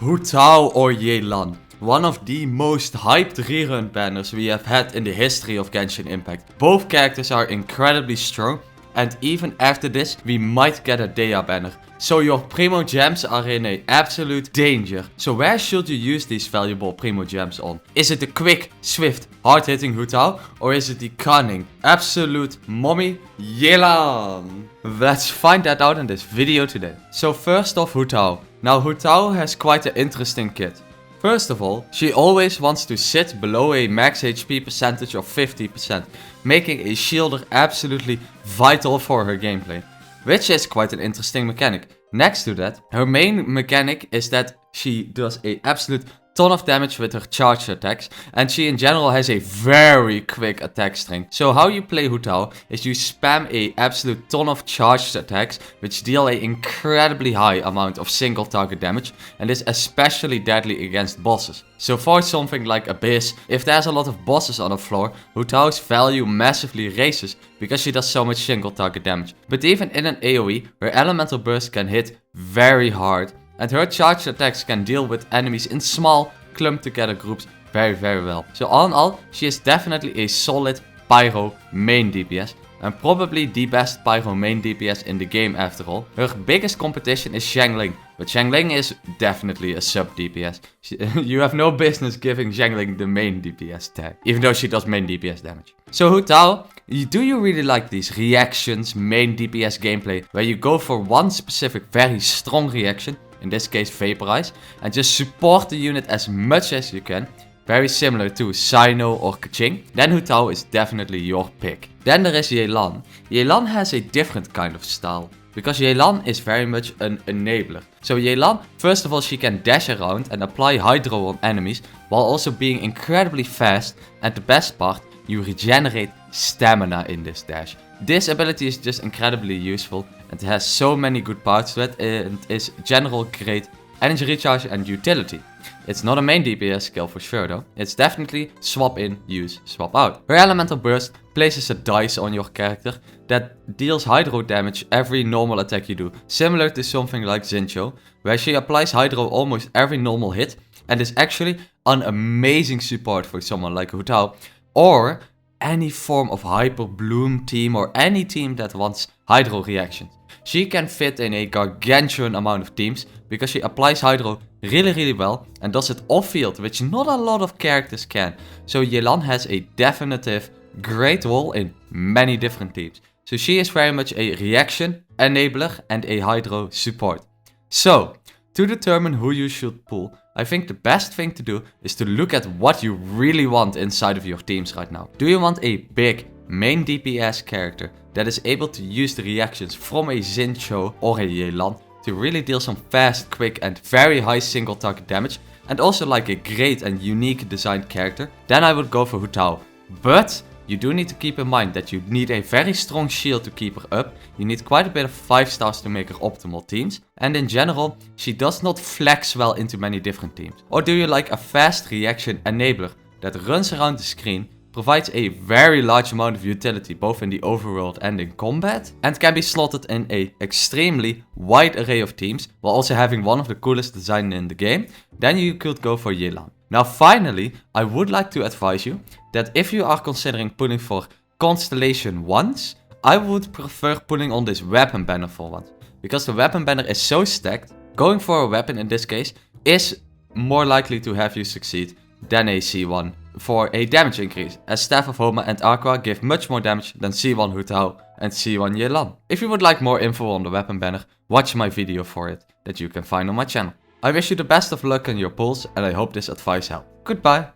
Hu Tao or Yelan, one of the most hyped rerun banners we have had in the history of Genshin Impact. Both characters are incredibly strong, and even after this we might get a Dea banner. So your primo gems are in a absolute danger. So where should you use these valuable primo gems on? Is it the quick, swift, hard-hitting Hu Tao, or is it the cunning, absolute mommy Yelan? Let's find that out in this video today. So first off, Hu Tao. Now Hu Tao has quite an interesting kit. First of all, she always wants to sit below a max HP percentage of 50%, making a shielder absolutely vital for her gameplay, which is quite an interesting mechanic. Next to that, her main mechanic is that she does a absolute ton of damage with her charged attacks, and she in general has a very quick attack string. So how you play Hu Tao is you spam a absolute ton of charged attacks, which deal a incredibly high amount of single target damage, and is especially deadly against bosses. So for something like Abyss, if there's a lot of bosses on the floor, Hu Tao's value massively raises because she does so much single target damage. But even in an AoE, her elemental burst can hit very hard, and her charged attacks can deal with enemies in small, clumped together groups very well. So all in all, she is definitely a solid Pyro main DPS, and probably the best Pyro main DPS in the game after all. Her biggest competition is Xiangling, but Xiangling is definitely a sub DPS. You have no business giving Xiangling the main DPS tag, even though she does main DPS damage. So Hu Tao, do you really like these reactions, main DPS gameplay, where you go for one specific very strong reaction, in this case Vaporize, and just support the unit as much as you can, very similar to Sino or Kaching? Then Hu Tao is definitely your pick. Then there is Yelan. Yelan has a different kind of style, because Yelan is very much an enabler. So Yelan, first of all, she can dash around and apply Hydro on enemies, while also being incredibly fast, and the best part, you regenerate stamina in this dash. This ability is just incredibly useful, and it has so many good parts to it, and is general great energy recharge and utility. It's not a main DPS skill for sure though. It's definitely swap in, use, swap out. Her elemental burst places a dice on your character that deals hydro damage every normal attack you do, similar to something like Xingqiu, where she applies hydro almost every normal hit, and is actually an amazing support for someone like Hu Tao, or any form of Hyper Bloom team, or any team that wants hydro reactions. She can fit in a gargantuan amount of teams because she applies hydro really well and does it off field, which not a lot of characters can. So Yelan has a definitive great role in many different teams. So she is very much a reaction enabler and a hydro support. So to determine who you should pull, I think the best thing to do is to look at what you really want inside of your teams right now. Do you want a big main DPS character that is able to use the reactions from a Xingqiu or a Yelan to really deal some fast, quick and very high single target damage, and also like a great and unique designed character? Then I would go for Hu Tao. But you do need to keep in mind that you need a very strong shield to keep her up, you need quite a bit of 5 stars to make her optimal teams, and in general, she does not flex well into many different teams. Or do you like a fast reaction enabler that runs around the screen, provides a very large amount of utility both in the overworld and in combat, and can be slotted in a extremely wide array of teams, while also having one of the coolest designs in the game? Then you could go for Yelan. Now finally, I would like to advise you that if you are considering pulling for Constellation once, I would prefer pulling on this weapon banner for once, because the weapon banner is so stacked. Going for a weapon in this case is more likely to have you succeed than a C1 for a damage increase, as Staff of Homa and Aqua give much more damage than C1 Hu Tao and C1 Yelan. If you would like more info on the weapon banner, watch my video for it that you can find on my channel. I wish you the best of luck in your pulls, and I hope this advice helped. Goodbye!